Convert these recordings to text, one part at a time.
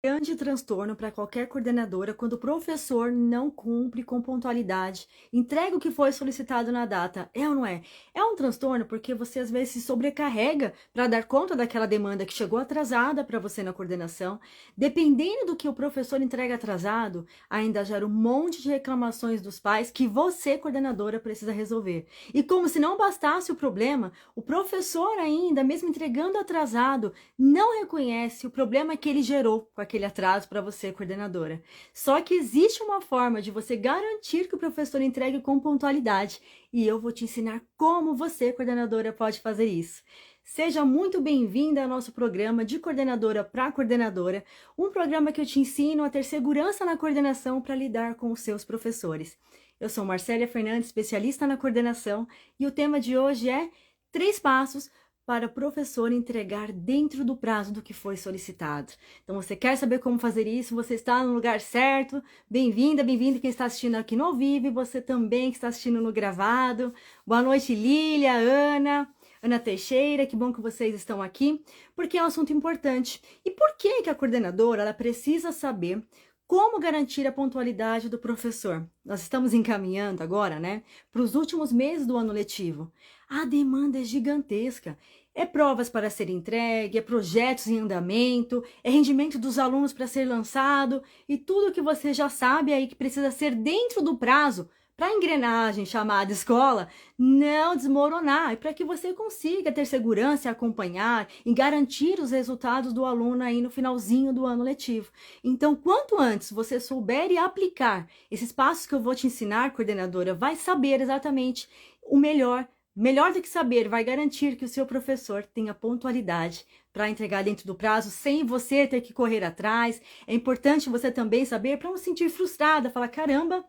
Grande transtorno para qualquer coordenadora quando o professor não cumpre com pontualidade, entrega o que foi solicitado na data, é ou não é? É um transtorno porque você às vezes se sobrecarrega para dar conta daquela demanda que chegou atrasada para você na coordenação. Dependendo do que o professor entrega atrasado, ainda gera um monte de reclamações dos pais que você, coordenadora, precisa resolver. E como se não bastasse o problema, o professor ainda, mesmo entregando atrasado, não reconhece o problema que ele gerou com aquele atraso para você, coordenadora. Só que existe uma forma de você garantir que o professor entregue com pontualidade e eu vou te ensinar como você, coordenadora, pode fazer isso. Seja muito bem-vinda ao nosso programa de coordenadora para coordenadora, um programa que eu te ensino a ter segurança na coordenação para lidar com os seus professores. Eu sou Marcélia Fernandes, especialista na coordenação, e o tema de hoje é 3 passos para o professor entregar dentro do prazo do que foi solicitado. Então, você quer saber como fazer isso? Você está no lugar certo. Bem-vinda, bem-vindo quem está assistindo aqui no ao vivo e você também que está assistindo no gravado. Boa noite, Lília, Ana Teixeira, que bom que vocês estão aqui, porque é um assunto importante. E por que que a coordenadora ela precisa saber como garantir a pontualidade do professor? Nós estamos encaminhando agora, né, para os últimos meses do ano letivo. A demanda é gigantesca. É provas para ser entregue, é projetos em andamento, é rendimento dos alunos para ser lançado e tudo que você já sabe aí que precisa ser dentro do prazo para a engrenagem chamada escola não desmoronar e para que você consiga ter segurança e acompanhar e garantir os resultados do aluno aí no finalzinho do ano letivo. Então, quanto antes você souber e aplicar esses passos que eu vou te ensinar, coordenadora, vai saber exatamente o melhor. Melhor do que saber, vai garantir que o seu professor tenha pontualidade para entregar dentro do prazo, sem você ter que correr atrás. É importante você também saber para não se sentir frustrada, falar, caramba,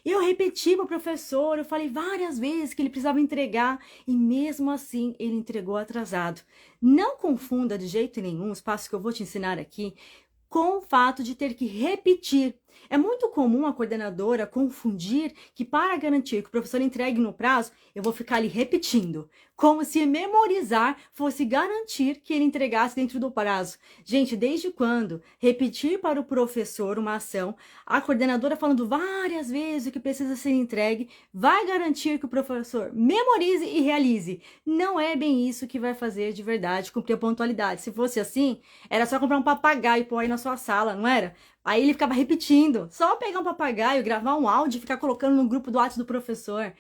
eu repeti para o professor, eu falei várias vezes que ele precisava entregar e mesmo assim ele entregou atrasado. Não confunda de jeito nenhum os passos que eu vou te ensinar aqui com o fato de ter que repetir. É muito comum a coordenadora confundir que para garantir que o professor entregue no prazo, eu vou ficar ali repetindo, como se memorizar fosse garantir que ele entregasse dentro do prazo. Gente, desde quando repetir para o professor uma ação, a coordenadora falando várias vezes o que precisa ser entregue, vai garantir que o professor memorize e realize? Não é bem isso que vai fazer de verdade cumprir a pontualidade. Se fosse assim, era só comprar um papagaio e pôr aí na sua sala, não era? Aí ele ficava repetindo. Só pegar um papagaio, gravar um áudio e ficar colocando no grupo do WhatsApp do professor.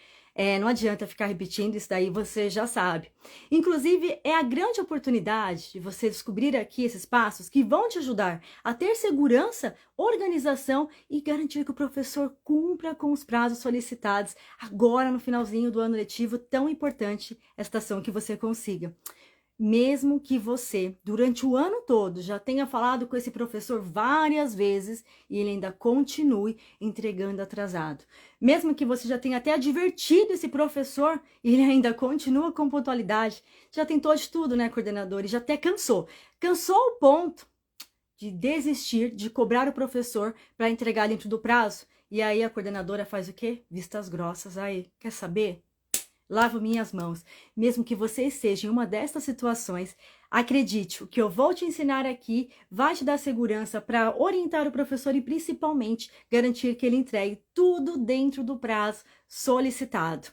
Não adianta ficar repetindo, isso daí você já sabe. Inclusive, é a grande oportunidade de você descobrir aqui esses passos que vão te ajudar a ter segurança, organização e garantir que o professor cumpra com os prazos solicitados agora no finalzinho do ano letivo, tão importante esta ação que você consiga. Mesmo que você, durante o ano todo, já tenha falado com esse professor várias vezes e ele ainda continue entregando atrasado. Mesmo que você já tenha até advertido esse professor e ele ainda continua com pontualidade, já tentou de tudo, né, coordenador? E já até cansou. Cansou ao ponto de desistir de cobrar o professor para entregar dentro do prazo. E aí a coordenadora faz o quê? Vistas grossas. Aí, quer saber? Lavo minhas mãos. Mesmo que você esteja em uma destas situações, acredite, o que eu vou te ensinar aqui vai te dar segurança para orientar o professor e principalmente garantir que ele entregue tudo dentro do prazo solicitado.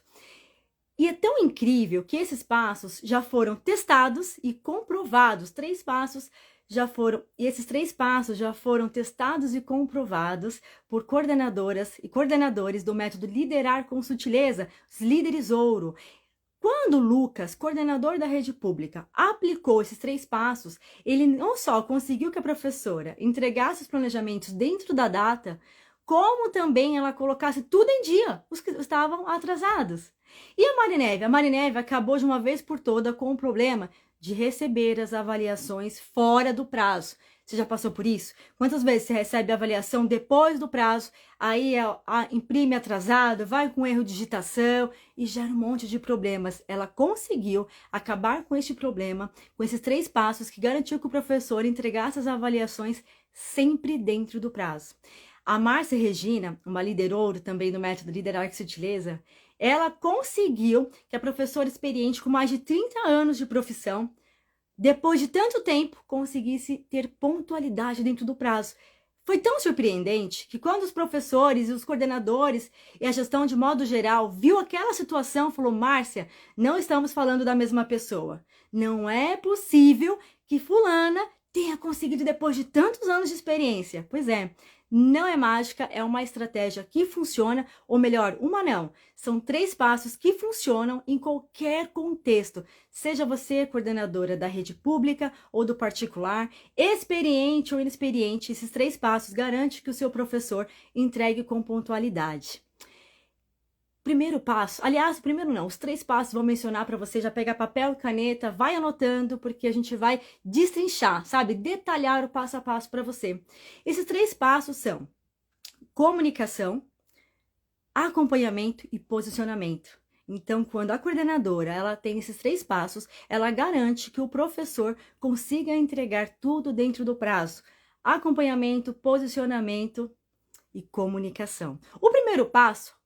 E é tão incrível que esses passos já foram testados e comprovados. 3 passos já foram, e esses 3 passos já foram testados e comprovados por coordenadoras e coordenadores do método Liderar com Sutileza, os líderes ouro. Quando o Lucas, coordenador da rede pública, aplicou esses 3 passos, ele não só conseguiu que a professora entregasse os planejamentos dentro da data, como também ela colocasse tudo em dia, os que estavam atrasados. E a Marineve? A Marineve acabou de uma vez por toda com o problema de receber as avaliações fora do prazo. Você já passou por isso? Quantas vezes você recebe a avaliação depois do prazo, aí imprime atrasado, vai com erro de digitação e gera um monte de problemas. Ela conseguiu acabar com este problema, com esses 3 passos que garantiu que o professor entregasse as avaliações sempre dentro do prazo. A Márcia Regina, uma líder ouro também do método Liderar com Sutileza, ela conseguiu que a professora experiente com mais de 30 anos de profissão depois de tanto tempo, conseguisse ter pontualidade dentro do prazo. Foi tão surpreendente que quando os professores e os coordenadores e a gestão de modo geral viu aquela situação, falou: Márcia, não estamos falando da mesma pessoa. Não é possível que fulana tenha conseguido depois de tantos anos de experiência. Pois é, não é mágica, é uma estratégia que funciona, ou melhor, uma não. São 3 passos que funcionam em qualquer contexto, seja você coordenadora da rede pública ou do particular, experiente ou inexperiente, esses 3 passos garantem que o seu professor entregue com pontualidade. Primeiro passo, aliás, primeiro não, os 3 passos vou mencionar para você, já pegar papel e caneta, vai anotando, porque a gente vai destrinchar, sabe? Detalhar o passo a passo para você. Esses 3 passos são comunicação, acompanhamento e posicionamento. Então, quando a coordenadora ela tem esses 3 passos, ela garante que o professor consiga entregar tudo dentro do prazo. Acompanhamento, posicionamento e comunicação. O primeiro passo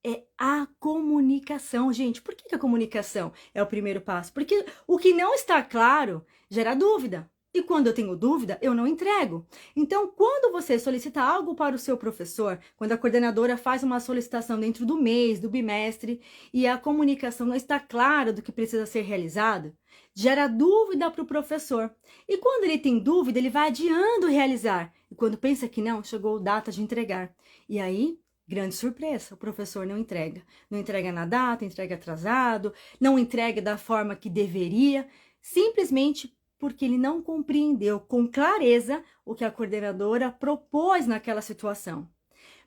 é a comunicação, gente. Por que a comunicação é o primeiro passo? Porque o que não está claro gera dúvida. E quando eu tenho dúvida, eu não entrego. Então, quando você solicita algo para o seu professor, quando a coordenadora faz uma solicitação dentro do mês, do bimestre, e a comunicação não está clara do que precisa ser realizado, gera dúvida para o professor. E quando ele tem dúvida, ele vai adiando realizar. E quando pensa que não, chegou a data de entregar. E aí, grande surpresa, o professor não entrega. Não entrega na data, entrega atrasado, não entrega da forma que deveria, simplesmente porque ele não compreendeu com clareza o que a coordenadora propôs naquela situação.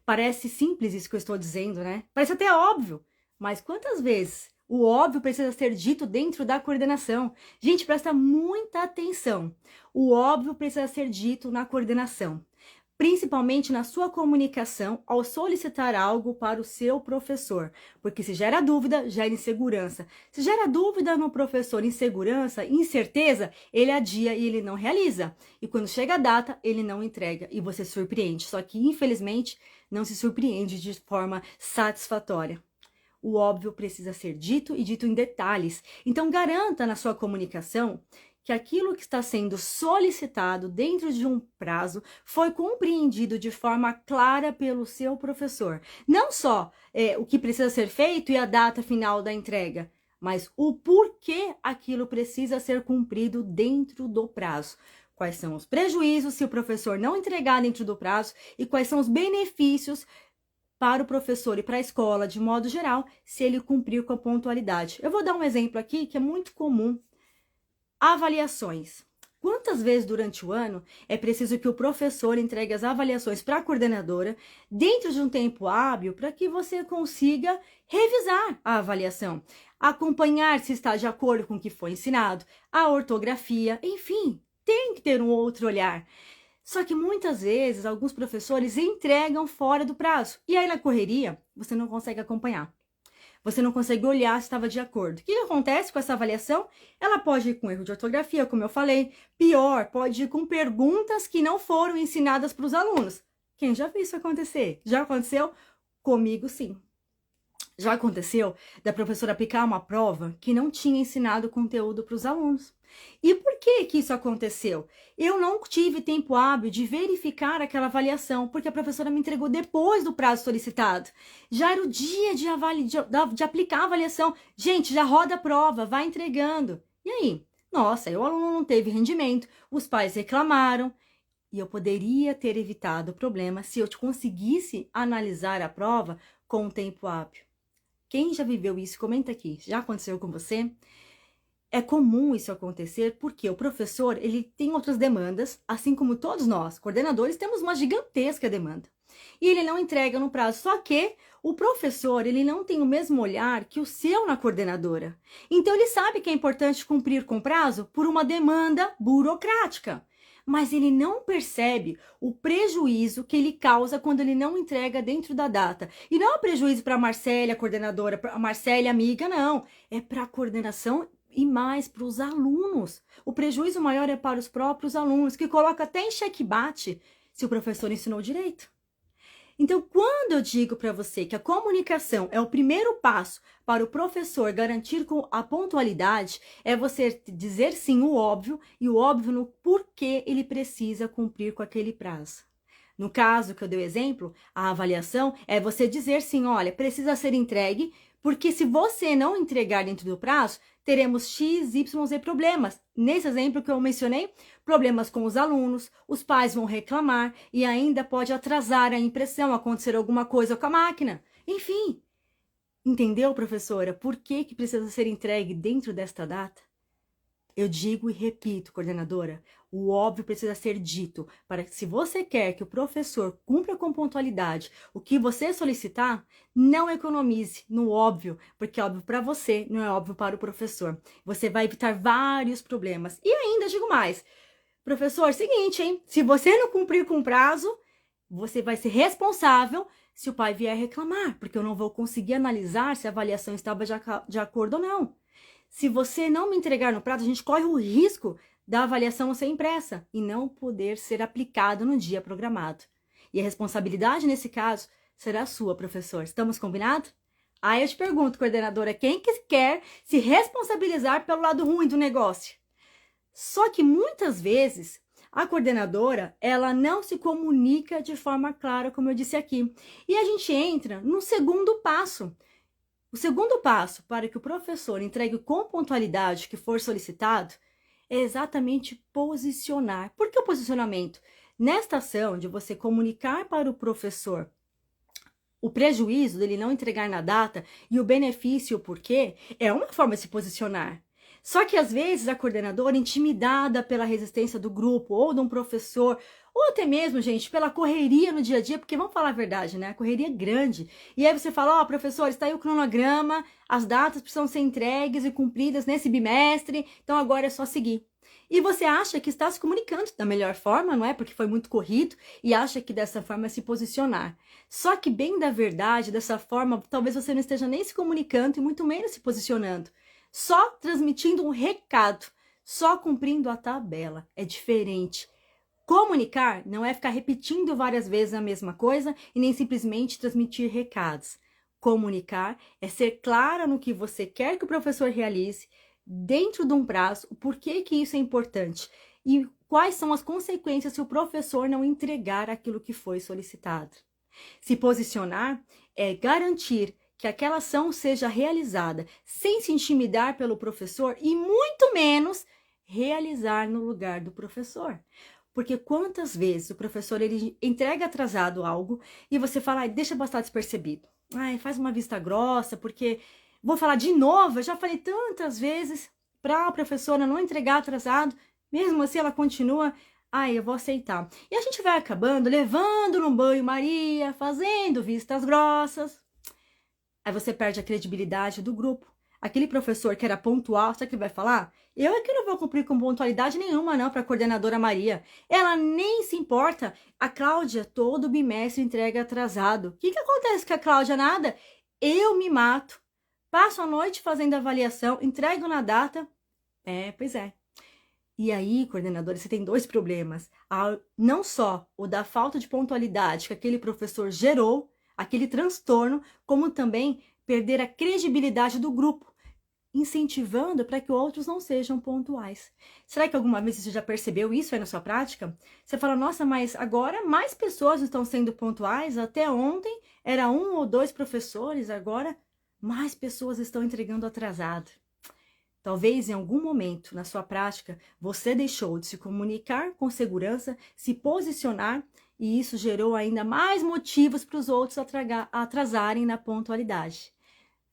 Parece simples isso que eu estou dizendo, né? Parece até óbvio, mas quantas vezes o óbvio precisa ser dito dentro da coordenação? Gente, presta muita atenção. O óbvio precisa ser dito na coordenação, principalmente na sua comunicação ao solicitar algo para o seu professor, porque se gera dúvida, gera insegurança. Se gera dúvida no professor, insegurança, incerteza, ele adia e ele não realiza. E quando chega a data, ele não entrega e você se surpreende. Só que, infelizmente, não se surpreende de forma satisfatória. O óbvio precisa ser dito e dito em detalhes. Então, garanta na sua comunicação que aquilo que está sendo solicitado dentro de um prazo foi compreendido de forma clara pelo seu professor. Não só o que precisa ser feito e a data final da entrega, mas o porquê aquilo precisa ser cumprido dentro do prazo. Quais são os prejuízos se o professor não entregar dentro do prazo e quais são os benefícios para o professor e para a escola, de modo geral, se ele cumprir com a pontualidade. Eu vou dar um exemplo aqui que é muito comum. Avaliações. Quantas vezes durante o ano é preciso que o professor entregue as avaliações para a coordenadora dentro de um tempo hábil para que você consiga revisar a avaliação, acompanhar se está de acordo com o que foi ensinado, a ortografia, enfim, tem que ter um outro olhar. Só que muitas vezes alguns professores entregam fora do prazo e aí na correria você não consegue acompanhar. Você não consegue olhar se estava de acordo. O que acontece com essa avaliação? Ela pode ir com erro de ortografia, como eu falei. Pior, pode ir com perguntas que não foram ensinadas para os alunos. Quem já viu isso acontecer? Já aconteceu? Comigo, sim. Já aconteceu da professora aplicar uma prova que não tinha ensinado conteúdo para os alunos. E por que isso aconteceu? Eu não tive tempo hábil de verificar aquela avaliação, porque a professora me entregou depois do prazo solicitado. Já era o dia de aplicar a avaliação. Gente, já roda a prova, vai entregando. E aí? Nossa, o aluno não teve rendimento, os pais reclamaram. E eu poderia ter evitado o problema se eu conseguisse analisar a prova com o tempo hábil. Quem já viveu isso, comenta aqui. Já aconteceu com você? É comum isso acontecer porque o professor ele tem outras demandas, assim como todos nós, coordenadores, temos uma gigantesca demanda. E ele não entrega no prazo, só que o professor ele não tem o mesmo olhar que o seu na coordenadora. Então ele sabe que é importante cumprir com o prazo por uma demanda burocrática. Mas ele não percebe o prejuízo que ele causa quando ele não entrega dentro da data. E não é um prejuízo para a Marcélia, coordenadora, para a Marcélia, amiga, não. É para a coordenação e mais para os alunos. O prejuízo maior é para os próprios alunos, que coloca até em xeque-mate se o professor ensinou direito. Então, quando eu digo para você que a comunicação é o primeiro passo para o professor garantir com a pontualidade, é você dizer sim o óbvio e o óbvio no porquê ele precisa cumprir com aquele prazo. No caso que eu dei o exemplo, a avaliação é você dizer sim, olha, precisa ser entregue, porque se você não entregar dentro do prazo, teremos X, Y, Z problemas. Nesse exemplo que eu mencionei, problemas com os alunos, os pais vão reclamar e ainda pode atrasar a impressão, acontecer alguma coisa com a máquina. Enfim, entendeu, professora, por que precisa ser entregue dentro desta data? Eu digo e repito, coordenadora, o óbvio precisa ser dito para que, se você quer que o professor cumpra com pontualidade o que você solicitar, não economize no óbvio, porque é óbvio para você, não é óbvio para o professor. Você vai evitar vários problemas. E ainda digo mais, professor, seguinte, hein? Se você não cumprir com o prazo, você vai ser responsável se o pai vier reclamar, porque eu não vou conseguir analisar se a avaliação estava de acordo ou não. Se você não me entregar no prazo, a gente corre o risco da avaliação ser impressa e não poder ser aplicado no dia programado. E a responsabilidade, nesse caso, será sua, professor. Estamos combinados? Aí eu te pergunto, coordenadora, quem que quer se responsabilizar pelo lado ruim do negócio? Só que muitas vezes a coordenadora, ela não se comunica de forma clara, como eu disse aqui. E a gente entra no segundo passo. O segundo passo para que o professor entregue com pontualidade o que for solicitado é exatamente posicionar. Por que o posicionamento? Nesta ação de você comunicar para o professor o prejuízo dele não entregar na data e o benefício, o porquê, é uma forma de se posicionar. Só que às vezes a coordenadora, intimidada pela resistência do grupo ou de um professor, ou até mesmo, gente, pela correria no dia a dia, porque vamos falar a verdade, né? A correria é grande. E aí você fala, ó, professor, está aí o cronograma, as datas precisam ser entregues e cumpridas nesse bimestre, então agora é só seguir. E você acha que está se comunicando da melhor forma, não é? Porque foi muito corrido e acha que dessa forma é se posicionar. Só que bem da verdade, dessa forma, talvez você não esteja nem se comunicando e muito menos se posicionando. Só transmitindo um recado, só cumprindo a tabela. É diferente. Comunicar não é ficar repetindo várias vezes a mesma coisa e nem simplesmente transmitir recados. Comunicar é ser clara no que você quer que o professor realize, dentro de um prazo, o porquê que isso é importante e quais são as consequências se o professor não entregar aquilo que foi solicitado. Se posicionar é garantir que aquela ação seja realizada sem se intimidar pelo professor e muito menos realizar no lugar do professor. Porque quantas vezes o professor ele entrega atrasado algo e você fala, deixa passar despercebido. Faz uma vista grossa, porque vou falar de novo, eu já falei tantas vezes para a professora não entregar atrasado, mesmo assim ela continua, eu vou aceitar. E a gente vai acabando levando no banho-maria, fazendo vistas grossas. Aí você perde a credibilidade do grupo. Aquele professor que era pontual, sabe o que vai falar? Eu é que não vou cumprir com pontualidade nenhuma, não, para a coordenadora Maria. Ela nem se importa. A Cláudia, todo bimestre, entrega atrasado. O que acontece com a Cláudia? Nada. Eu me mato. Passo a noite fazendo avaliação, entrego na data. Pois é. E aí, coordenadora, você tem dois problemas. Não só o da falta de pontualidade que aquele professor gerou, aquele transtorno, como também perder a credibilidade do grupo, incentivando para que outros não sejam pontuais. Será que alguma vez você já percebeu isso aí na sua prática? Você fala, nossa, mas agora mais pessoas estão sendo pontuais, até ontem era 1 ou 2 professores, agora mais pessoas estão entregando atrasado. Talvez em algum momento na sua prática você deixou de se comunicar com segurança, se posicionar, e isso gerou ainda mais motivos para os outros atrasarem na pontualidade.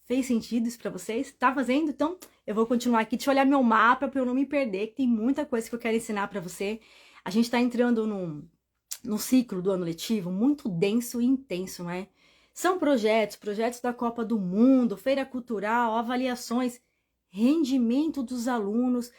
Fez sentido isso para vocês? Tá fazendo? Então eu vou continuar aqui, deixa eu olhar meu mapa para eu não me perder, que tem muita coisa que eu quero ensinar para você. A gente está entrando num ciclo do ano letivo muito denso e intenso, não é? São projetos da Copa do Mundo, feira cultural, avaliações, rendimento dos alunos,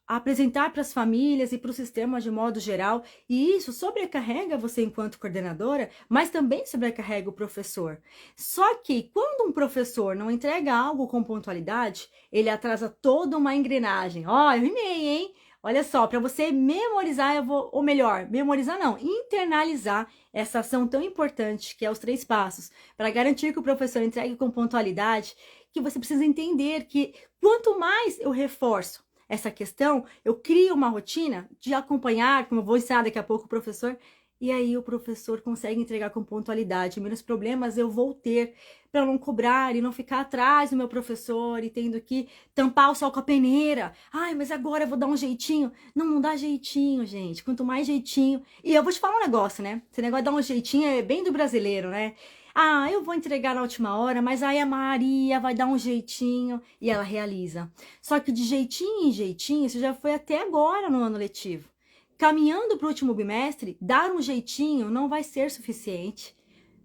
apresentar para as famílias e para o sistema de modo geral, e isso sobrecarrega você enquanto coordenadora, mas também sobrecarrega o professor. Só que quando um professor não entrega algo com pontualidade, ele atrasa toda uma engrenagem. Eu rimei, hein? Olha só, para você memorizar, ou melhor, memorizar não, internalizar essa ação tão importante que é os 3 passos, para garantir que o professor entregue com pontualidade, que você precisa entender que quanto mais eu reforço essa questão, eu crio uma rotina de acompanhar, como eu vou ensinar daqui a pouco o professor, e aí o professor consegue entregar com pontualidade. Menos problemas eu vou ter para não cobrar e não ficar atrás do meu professor e tendo que tampar o sol com a peneira. Ai, mas agora eu vou dar um jeitinho. Não, não dá jeitinho, gente. Quanto mais jeitinho... E eu vou te falar um negócio, né? Esse negócio de dar um jeitinho é bem do brasileiro, né? Ah, eu vou entregar na última hora, mas aí a Maria vai dar um jeitinho e ela realiza. Só que de jeitinho em jeitinho, isso já foi até agora no ano letivo. Caminhando para o último bimestre, dar um jeitinho não vai ser suficiente.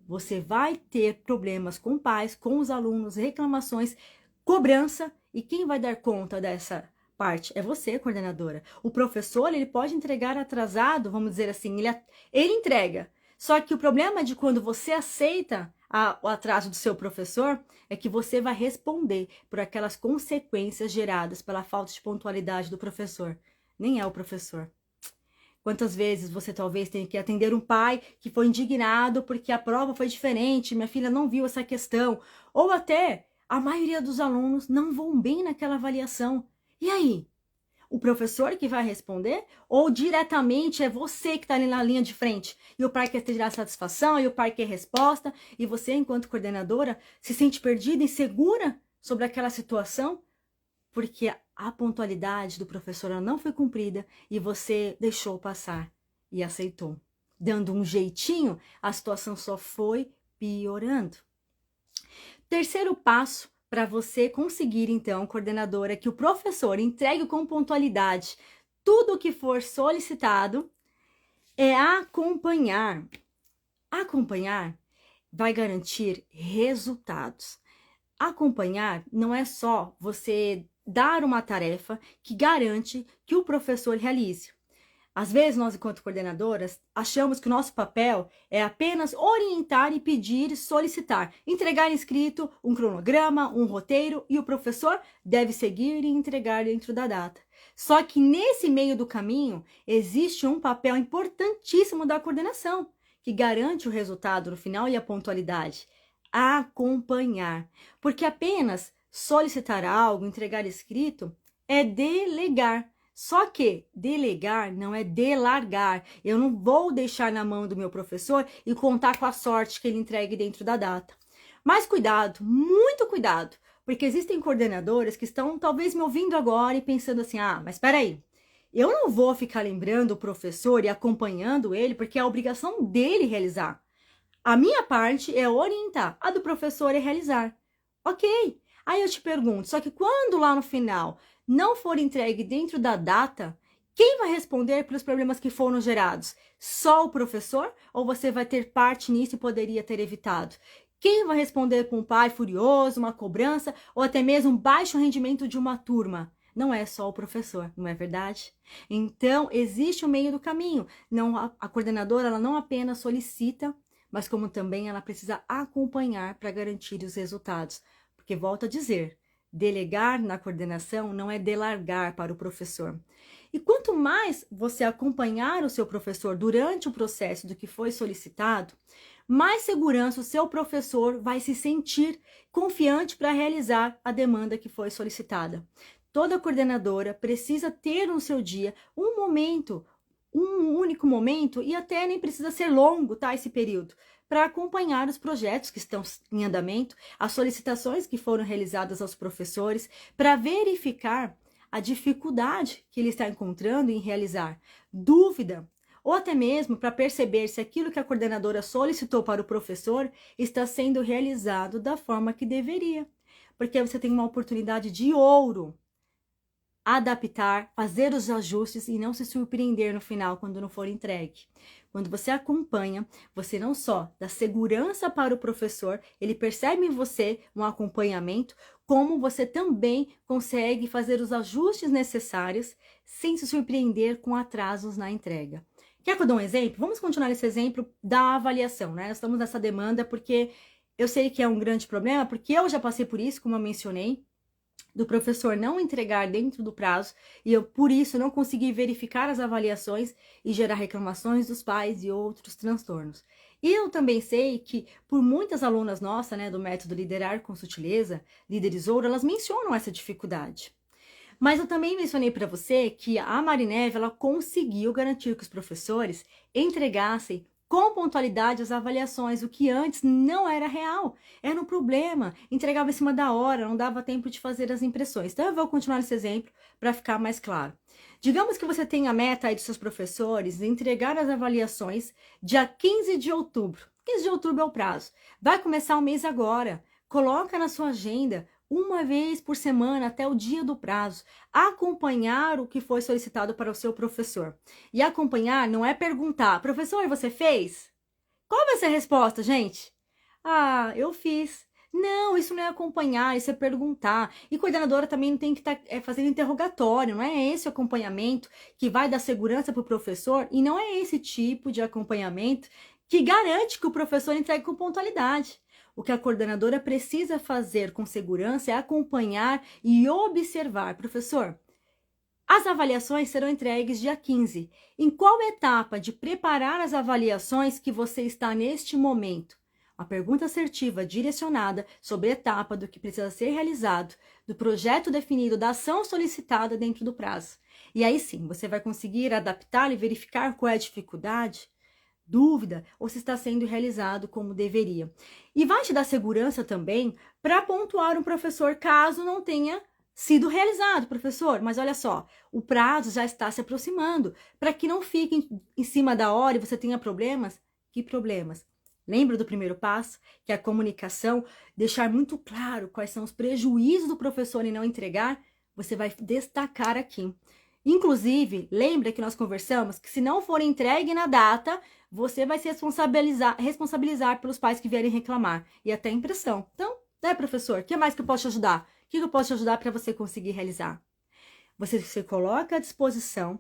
Você vai ter problemas com pais, com os alunos, reclamações, cobrança. E quem vai dar conta dessa parte? É você, coordenadora. O professor, ele pode entregar atrasado, vamos dizer assim, ele entrega. Só que o problema de quando você aceita o atraso do seu professor é que você vai responder por aquelas consequências geradas pela falta de pontualidade do professor. Nem é o professor. Quantas vezes você talvez tenha que atender um pai que foi indignado porque a prova foi diferente, minha filha não viu essa questão, ou até a maioria dos alunos não vão bem naquela avaliação. E aí? O professor que vai responder? Ou diretamente é você que está ali na linha de frente? E o pai quer tirar satisfação, e o pai quer resposta, e você, enquanto coordenadora, se sente perdida, insegura sobre aquela situação? Porque a pontualidade do professor não foi cumprida e você deixou passar e aceitou. Dando um jeitinho, a situação só foi piorando. Terceiro passo para você conseguir, então, coordenadora, que o professor entregue com pontualidade tudo o que for solicitado, é acompanhar. Acompanhar vai garantir resultados. Acompanhar não é só você dar uma tarefa que garante que o professor realize. Às vezes, nós, enquanto coordenadoras, achamos que o nosso papel é apenas orientar e pedir e solicitar, entregar escrito um cronograma, um roteiro, e o professor deve seguir e entregar dentro da data. Só que nesse meio do caminho, existe um papel importantíssimo da coordenação, que garante o resultado no final e a pontualidade. Acompanhar. Porque apenas solicitar algo, entregar escrito, é delegar. Só que delegar não é delargar. Eu não vou deixar na mão do meu professor e contar com a sorte que ele entregue dentro da data. Mas cuidado, muito cuidado, porque existem coordenadoras que estão talvez me ouvindo agora e pensando assim, ah, mas espera aí, eu não vou ficar lembrando o professor e acompanhando ele, porque é a obrigação dele realizar. A minha parte é orientar, a do professor é realizar. Ok. Aí eu te pergunto, só que quando lá no final não for entregue dentro da data, quem vai responder pelos problemas que foram gerados? Só o professor? Ou você vai ter parte nisso e poderia ter evitado? Quem vai responder com um pai furioso, uma cobrança ou até mesmo um baixo rendimento de uma turma? Não é só o professor, não é verdade? Então, existe um meio do caminho. Não, a coordenadora ela não apenas solicita, mas como também ela precisa acompanhar para garantir os resultados. Porque, volto a dizer, delegar na coordenação não é delargar para o professor. E quanto mais você acompanhar o seu professor durante o processo do que foi solicitado, mais segurança o seu professor vai se sentir confiante para realizar a demanda que foi solicitada. Toda coordenadora precisa ter no seu dia um momento, um único momento, e até nem precisa ser longo, tá, esse período, para acompanhar os projetos que estão em andamento, as solicitações que foram realizadas aos professores, para verificar a dificuldade que ele está encontrando em realizar, dúvida, ou até mesmo para perceber se aquilo que a coordenadora solicitou para o professor está sendo realizado da forma que deveria. Porque você tem uma oportunidade de ouro, adaptar, fazer os ajustes e não se surpreender no final quando não for entregue. Quando você acompanha, você não só dá segurança para o professor, ele percebe em você um acompanhamento, como você também consegue fazer os ajustes necessários sem se surpreender com atrasos na entrega. Quer que eu dê um exemplo? Vamos continuar esse exemplo da avaliação, né? Nós estamos nessa demanda porque eu sei que é um grande problema, porque eu já passei por isso, como eu mencionei, do professor não entregar dentro do prazo e eu, por isso, não consegui verificar as avaliações e gerar reclamações dos pais e outros transtornos. E eu também sei que, por muitas alunas nossas, né, do método Liderar com Sutileza, Líderes Ouro, elas mencionam essa dificuldade. Mas eu também mencionei para você que a Marineve, ela conseguiu garantir que os professores entregassem com pontualidade as avaliações, o que antes não era real, era um problema, entregava em cima da hora, não dava tempo de fazer as impressões. Então eu vou continuar esse exemplo para ficar mais claro. Digamos que você tem a meta aí dos seus professores de entregar as avaliações dia 15 de outubro. 15 de outubro é o prazo. Vai começar o mês agora. Coloca na sua agenda uma vez por semana até o dia do prazo, acompanhar o que foi solicitado para o seu professor. E acompanhar não é perguntar, professor, você fez? Qual vai ser a resposta, gente? Ah, eu fiz. Não, isso não é acompanhar, isso é perguntar. E coordenadora também não tem que estar fazendo interrogatório, não é esse o acompanhamento que vai dar segurança para o professor e não é esse tipo de acompanhamento que garante que o professor entregue com pontualidade. O que a coordenadora precisa fazer com segurança é acompanhar e observar. Professor, as avaliações serão entregues dia 15. Em qual etapa de preparar as avaliações que você está neste momento? Uma pergunta assertiva direcionada sobre a etapa do que precisa ser realizado, do projeto definido, da ação solicitada dentro do prazo. E aí sim, você vai conseguir adaptar e verificar qual é a dificuldade, dúvida ou se está sendo realizado como deveria. E vai te dar segurança também para pontuar um professor caso não tenha sido realizado, professor. Mas olha só, o prazo já está se aproximando, para que não fique em cima da hora e você tenha problemas. Que problemas? Lembra do primeiro passo, que é a comunicação, deixar muito claro quais são os prejuízos do professor em não entregar? Você vai destacar aqui. Inclusive, lembra que nós conversamos que se não for entregue na data, você vai se responsabilizar pelos pais que vierem reclamar e até impressão. Então, né, professor, o que mais que eu posso te ajudar? O que eu posso te ajudar para você conseguir realizar? Você se coloca à disposição,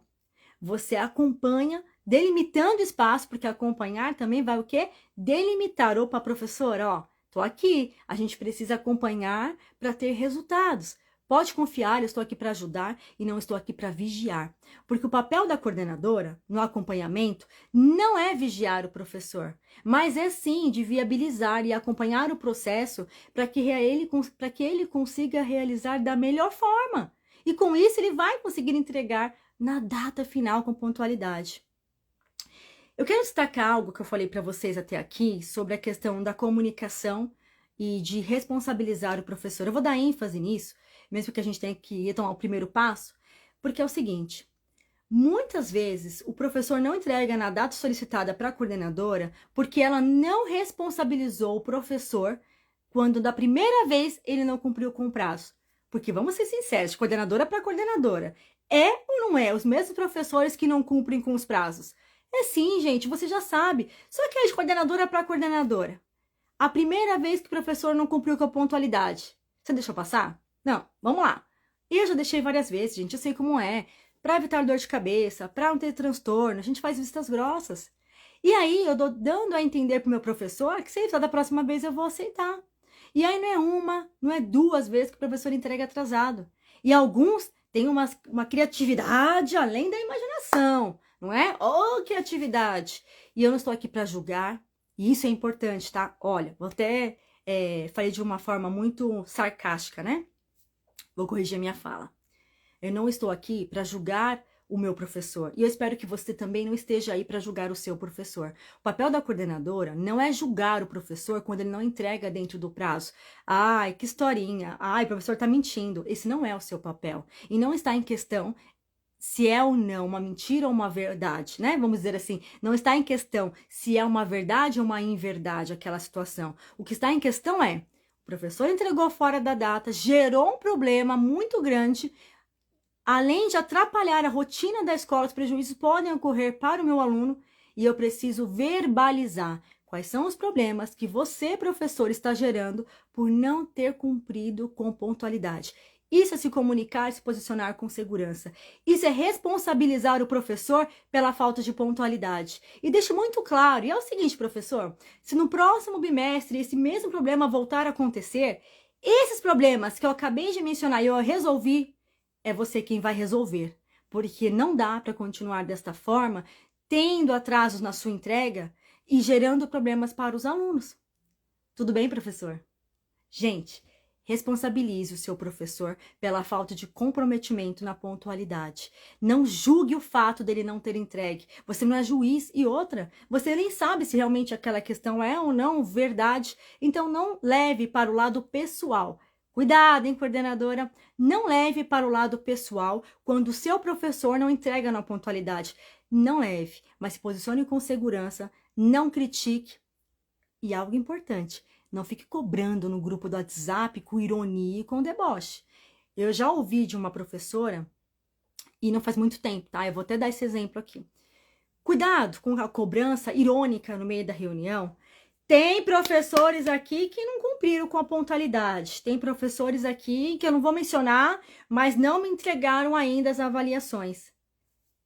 você acompanha, delimitando espaço, porque acompanhar também vai o quê? Delimitar. Opa, professor, ó, tô aqui, a gente precisa acompanhar para ter resultados. Pode confiar, eu estou aqui para ajudar e não estou aqui para vigiar. Porque o papel da coordenadora no acompanhamento não é vigiar o professor, mas é sim de viabilizar e acompanhar o processo para que ele consiga realizar da melhor forma. E com isso ele vai conseguir entregar na data final com pontualidade. Eu quero destacar algo que eu falei para vocês até aqui sobre a questão da comunicação e de responsabilizar o professor. Eu vou dar ênfase nisso, mesmo que a gente tenha que tomar o primeiro passo, porque é o seguinte: muitas vezes o professor não entrega na data solicitada para a coordenadora porque ela não responsabilizou o professor quando da primeira vez ele não cumpriu com o prazo. Porque vamos ser sinceros, de coordenadora para coordenadora, é ou não é os mesmos professores que não cumprem com os prazos? É sim, gente, você já sabe, só que é de coordenadora para coordenadora. A primeira vez que o professor não cumpriu com a pontualidade, você deixou passar? Não, vamos lá. Eu já deixei várias vezes, gente, eu sei como é. Para evitar dor de cabeça, para não ter transtorno, a gente faz vistas grossas. E aí eu dou dando a entender pro meu professor que se ele precisar da próxima vez eu vou aceitar. E aí não é uma, não é duas vezes que o professor entrega atrasado. E alguns têm uma criatividade além da imaginação, não é? Oh, criatividade! E eu não estou aqui para julgar, e isso é importante, tá? Olha, vou até falei de uma forma muito sarcástica, né? Vou corrigir a minha fala. Eu não estou aqui para julgar o meu professor. E eu espero que você também não esteja aí para julgar o seu professor. O papel da coordenadora não é julgar o professor quando ele não entrega dentro do prazo. Ai, que historinha. Ai, o professor está mentindo. Esse não é o seu papel. E não está em questão se é ou não uma mentira ou uma verdade, né? Vamos dizer assim, não está em questão se é uma verdade ou uma inverdade aquela situação. O que está em questão é, o professor entregou fora da data, gerou um problema muito grande. Além de atrapalhar a rotina da escola, os prejuízos podem ocorrer para o meu aluno e eu preciso verbalizar quais são os problemas que você, professor, está gerando por não ter cumprido com pontualidade. Isso é se comunicar e se posicionar com segurança. Isso é responsabilizar o professor pela falta de pontualidade. E deixe muito claro, e é o seguinte, professor, se no próximo bimestre esse mesmo problema voltar a acontecer, Esses problemas que eu acabei de mencionar e eu resolvi, é você quem vai resolver. Porque não dá para continuar desta forma, tendo atrasos na sua entrega e gerando problemas para os alunos. Tudo bem, professor? Gente, responsabilize o seu professor pela falta de comprometimento na pontualidade. Não julgue o fato dele não ter entregue. Você não é juiz. E outra, você nem sabe se realmente aquela questão é ou não verdade. Então não leve para o lado pessoal. Cuidado, hein, coordenadora? Não leve para o lado pessoal quando o seu professor não entrega na pontualidade. Não leve, mas se posicione com segurança, não critique. E algo importante, não fique cobrando no grupo do WhatsApp com ironia e com deboche. Eu já ouvi de uma professora, e não faz muito tempo, tá? Eu vou até dar esse exemplo aqui. Cuidado com a cobrança irônica no meio da reunião. Tem professores aqui que não cumpriram com a pontualidade. Tem professores aqui que eu não vou mencionar, mas não me entregaram ainda as avaliações.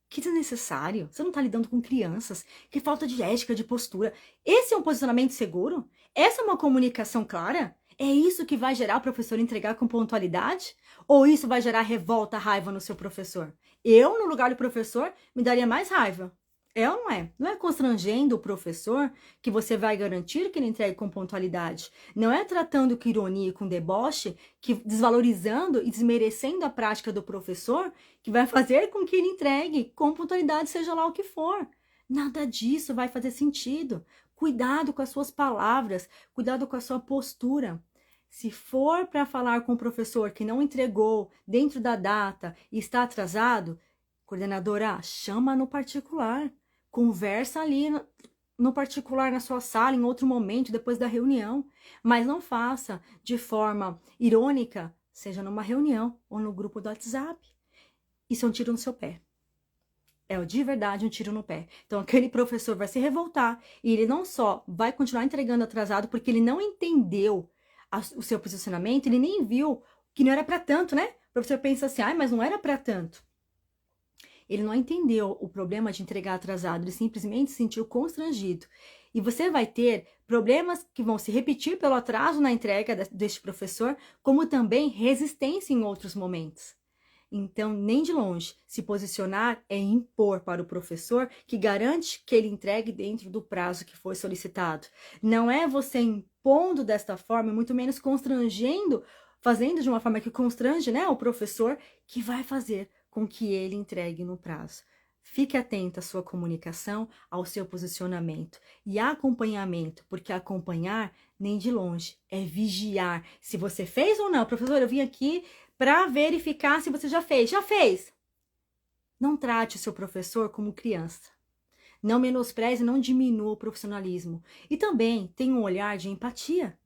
Que desnecessário. Você não está lidando com crianças. Que falta de ética, de postura. Esse é um posicionamento seguro? Essa é uma comunicação clara? É isso que vai gerar o professor entregar com pontualidade? Ou isso vai gerar revolta, raiva no seu professor? Eu, no lugar do professor, me daria mais raiva. É ou não é? Não é constrangendo o professor que você vai garantir que ele entregue com pontualidade. Não é tratando com ironia e com deboche, que desvalorizando e desmerecendo a prática do professor, que vai fazer com que ele entregue com pontualidade, seja lá o que for. Nada disso vai fazer sentido. Cuidado com as suas palavras, cuidado com a sua postura. Se for para falar com o professor que não entregou dentro da data e está atrasado, coordenadora, chama no particular. Conversa ali no particular na sua sala, em outro momento, depois da reunião. Mas não faça de forma irônica, seja numa reunião ou no grupo do WhatsApp. Isso é um tiro no seu pé. É de verdade um tiro no pé. Então aquele professor vai se revoltar e ele não só vai continuar entregando atrasado porque ele não entendeu o seu posicionamento, ele nem viu que não era para tanto, né? O professor pensa assim, mas não era para tanto. Ele não entendeu o problema de entregar atrasado, ele simplesmente se sentiu constrangido. E você vai ter problemas que vão se repetir pelo atraso na entrega deste professor, como também resistência em outros momentos. Então, nem de longe, se posicionar é impor para o professor que garante que ele entregue dentro do prazo que foi solicitado. Não é você impondo desta forma, muito menos constrangendo, fazendo de uma forma que constrange, né, o professor, que vai fazer com que ele entregue no prazo. Fique atento à sua comunicação, ao seu posicionamento e acompanhamento, porque acompanhar nem de longe é vigiar se você fez ou não. Professor, eu vim aqui para verificar se você já fez. Já fez! Não trate o seu professor como criança. Não menospreze, não diminua o profissionalismo. E também tenha um olhar de empatia.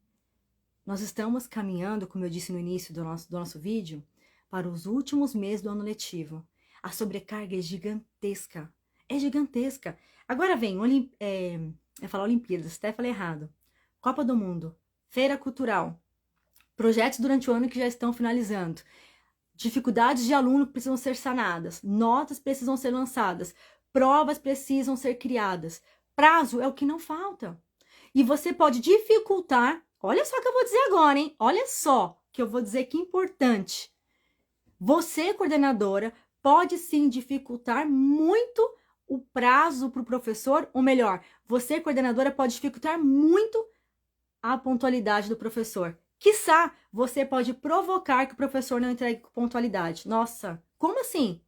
Nós estamos caminhando, como eu disse no início do nosso vídeo, para os últimos meses do ano letivo. A sobrecarga é gigantesca. É gigantesca. Agora vem, eu falo Olimpíadas, até falei errado. Copa do Mundo, Feira Cultural, projetos durante o ano que já estão finalizando, dificuldades de aluno que precisam ser sanadas, notas precisam ser lançadas, provas precisam ser criadas. Prazo é o que não falta. E você pode dificultar, olha só o que eu vou dizer agora, hein? Olha só que eu vou dizer que é importante. Você, coordenadora, pode sim dificultar muito o prazo para o professor, ou melhor, você, coordenadora, pode dificultar muito a pontualidade do professor. Quiçá, você pode provocar que o professor não entregue com pontualidade. Nossa, como assim?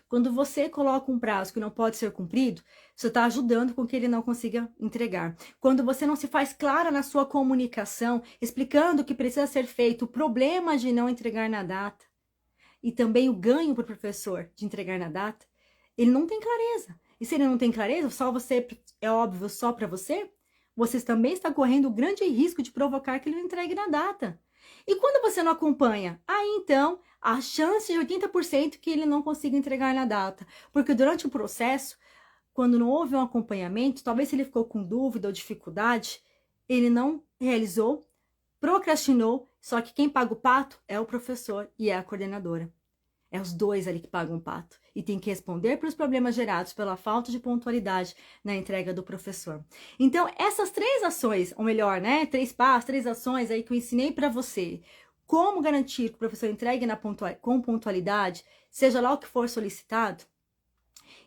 Quando você coloca um prazo que não pode ser cumprido, você está ajudando com que ele não consiga entregar. Quando você não se faz clara na sua comunicação, explicando o que precisa ser feito, o problema de não entregar na data, e também o ganho para o professor de entregar na data, ele não tem clareza. E se ele não tem clareza, só você, é óbvio, só para você também está correndo o grande risco de provocar que ele não entregue na data. E quando você não acompanha? Aí então, a chance de 80% que ele não consiga entregar na data. Porque durante o processo, quando não houve um acompanhamento, talvez se ele ficou com dúvida ou dificuldade, ele não realizou, procrastinou, só que quem paga o pato é o professor e é a coordenadora. É os dois ali que pagam o pato e tem que responder pelos problemas gerados pela falta de pontualidade na entrega do professor. Então, essas 3 ações, ou melhor, né, 3 passos, 3 ações aí que eu ensinei para você, como garantir que o professor entregue com pontualidade, seja lá o que for solicitado,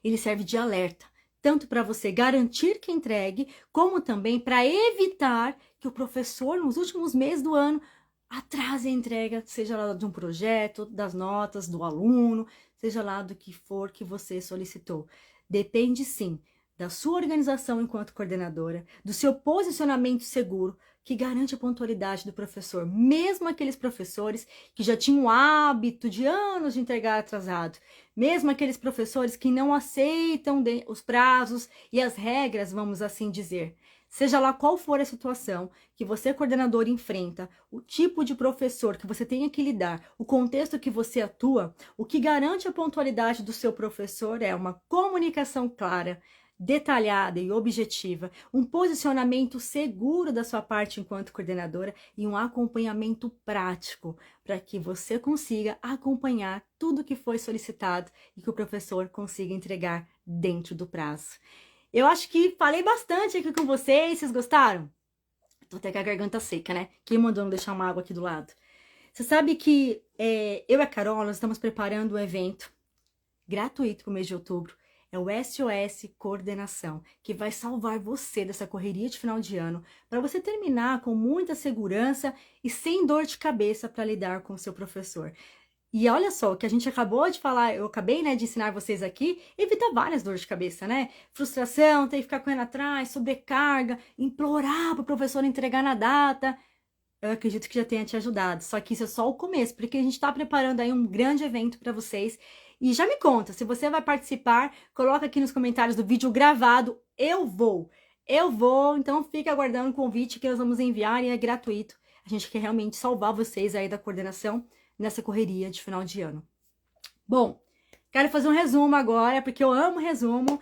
ele serve de alerta, tanto para você garantir que entregue, como também para evitar que o professor, nos últimos meses do ano, atrase a entrega, seja lá de um projeto, das notas do aluno, seja lá do que for que você solicitou. Depende sim da sua organização enquanto coordenadora, do seu posicionamento seguro, que garante a pontualidade do professor, mesmo aqueles professores que já tinham o hábito de anos de entregar atrasado, mesmo aqueles professores que não aceitam os prazos e as regras, vamos assim dizer. Seja lá qual for a situação que você, coordenador, enfrenta, o tipo de professor que você tenha que lidar, o contexto que você atua, o que garante a pontualidade do seu professor é uma comunicação clara, detalhada e objetiva, um posicionamento seguro da sua parte enquanto coordenadora e um acompanhamento prático para que você consiga acompanhar tudo que foi solicitado e que o professor consiga entregar dentro do prazo. Eu acho que falei bastante aqui com vocês gostaram? Tô até com a garganta seca, né? Quem mandou não deixar uma água aqui do lado? Você sabe que eu e a Carol, nós estamos preparando um evento gratuito para o mês de outubro. É o SOS Coordenação, que vai salvar você dessa correria de final de ano, para você terminar com muita segurança e sem dor de cabeça para lidar com o seu professor. E olha só, o que a gente acabou de falar, eu acabei, né, de ensinar vocês aqui, evita várias dores de cabeça, né? Frustração, ter que ficar correndo atrás, sobrecarga, implorar para o professor entregar na data. Eu acredito que já tenha te ajudado, só que isso é só o começo, porque a gente está preparando aí um grande evento para vocês. E já me conta, se você vai participar, coloca aqui nos comentários do vídeo gravado, eu vou, então fica aguardando o convite que nós vamos enviar e é gratuito. A gente quer realmente salvar vocês aí da coordenação nessa correria de final de ano. Bom, quero fazer um resumo agora, porque eu amo resumo.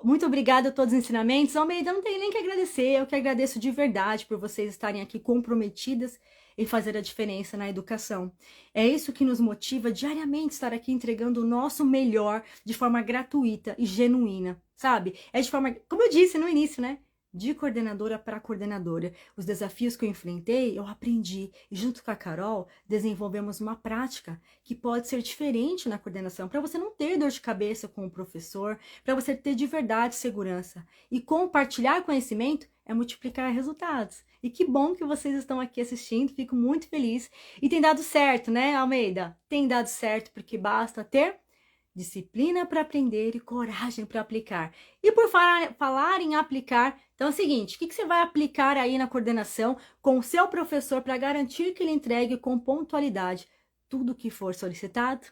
Muito obrigada a todos os ensinamentos. Almeida, não tenho nem que agradecer, eu que agradeço de verdade por vocês estarem aqui comprometidas em fazer a diferença na educação. É isso que nos motiva diariamente estar aqui entregando o nosso melhor de forma gratuita e genuína, sabe? É de forma, como eu disse no início, né? De coordenadora para coordenadora. Os desafios que eu enfrentei, eu aprendi. E junto com a Carol, desenvolvemos uma prática que pode ser diferente na coordenação, para você não ter dor de cabeça com o professor, para você ter de verdade segurança. E compartilhar conhecimento é multiplicar resultados. E que bom que vocês estão aqui assistindo, fico muito feliz. E tem dado certo, né, Almeida? Tem dado certo, porque basta ter disciplina para aprender e coragem para aplicar. E por falar em aplicar, então é o seguinte, o que você vai aplicar aí na coordenação com o seu professor para garantir que ele entregue com pontualidade tudo o que for solicitado?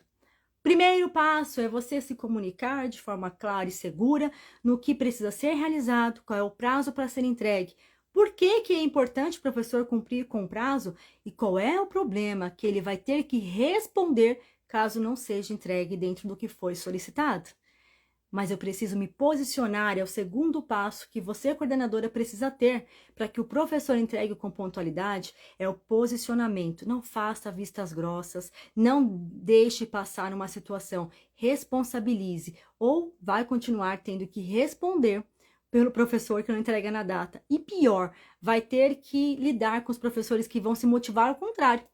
Primeiro passo é você se comunicar de forma clara e segura no que precisa ser realizado, qual é o prazo para ser entregue, por que é importante o professor cumprir com o prazo e qual é o problema que ele vai ter que responder caso não seja entregue dentro do que foi solicitado. Mas eu preciso me posicionar, é o segundo passo que você, coordenadora, precisa ter para que o professor entregue com pontualidade, é o posicionamento. Não faça vistas grossas, não deixe passar uma situação, responsabilize ou vai continuar tendo que responder pelo professor que não entrega na data. E pior, vai ter que lidar com os professores que vão se motivar ao contrário.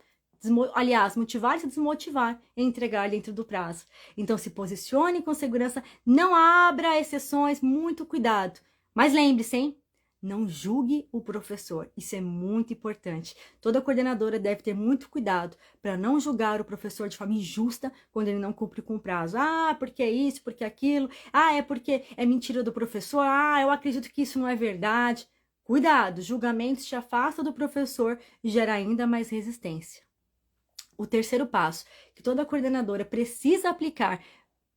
Aliás, motivar e se desmotivar em entregar dentro do prazo. Então, se posicione com segurança, não abra exceções, muito cuidado. Mas lembre-se, hein? Não julgue o professor, isso é muito importante. Toda coordenadora deve ter muito cuidado para não julgar o professor de forma injusta quando ele não cumpre com o prazo. Ah, porque é isso, porque é aquilo. Ah, é porque é mentira do professor. Ah, eu acredito que isso não é verdade. Cuidado, julgamentos te afastam do professor e gera ainda mais resistência. O terceiro passo que toda coordenadora precisa aplicar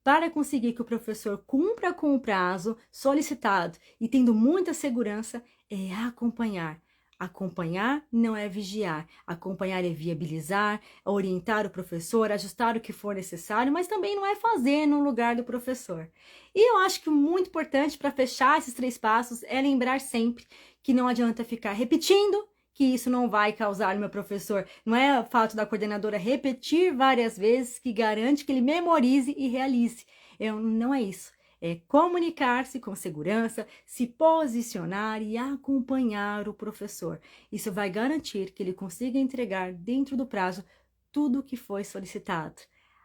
para conseguir que o professor cumpra com o prazo solicitado e tendo muita segurança é acompanhar. Acompanhar não é vigiar. Acompanhar é viabilizar, orientar o professor, ajustar o que for necessário, mas também não é fazer no lugar do professor. E eu acho que muito importante para fechar esses 3 passos é lembrar sempre que não adianta ficar repetindo que isso não vai causar no meu professor. Não é o fato da coordenadora repetir várias vezes que garante que ele memorize e realize. Não é isso. É comunicar-se com segurança, se posicionar e acompanhar o professor. Isso vai garantir que ele consiga entregar dentro do prazo tudo o que foi solicitado.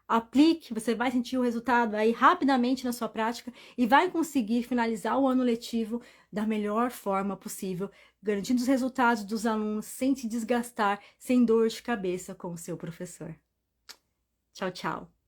Aplique, você vai sentir o resultado aí rapidamente na sua prática e vai conseguir finalizar o ano letivo da melhor forma possível, garantindo os resultados dos alunos sem se desgastar, sem dor de cabeça com o seu professor. Tchau, tchau.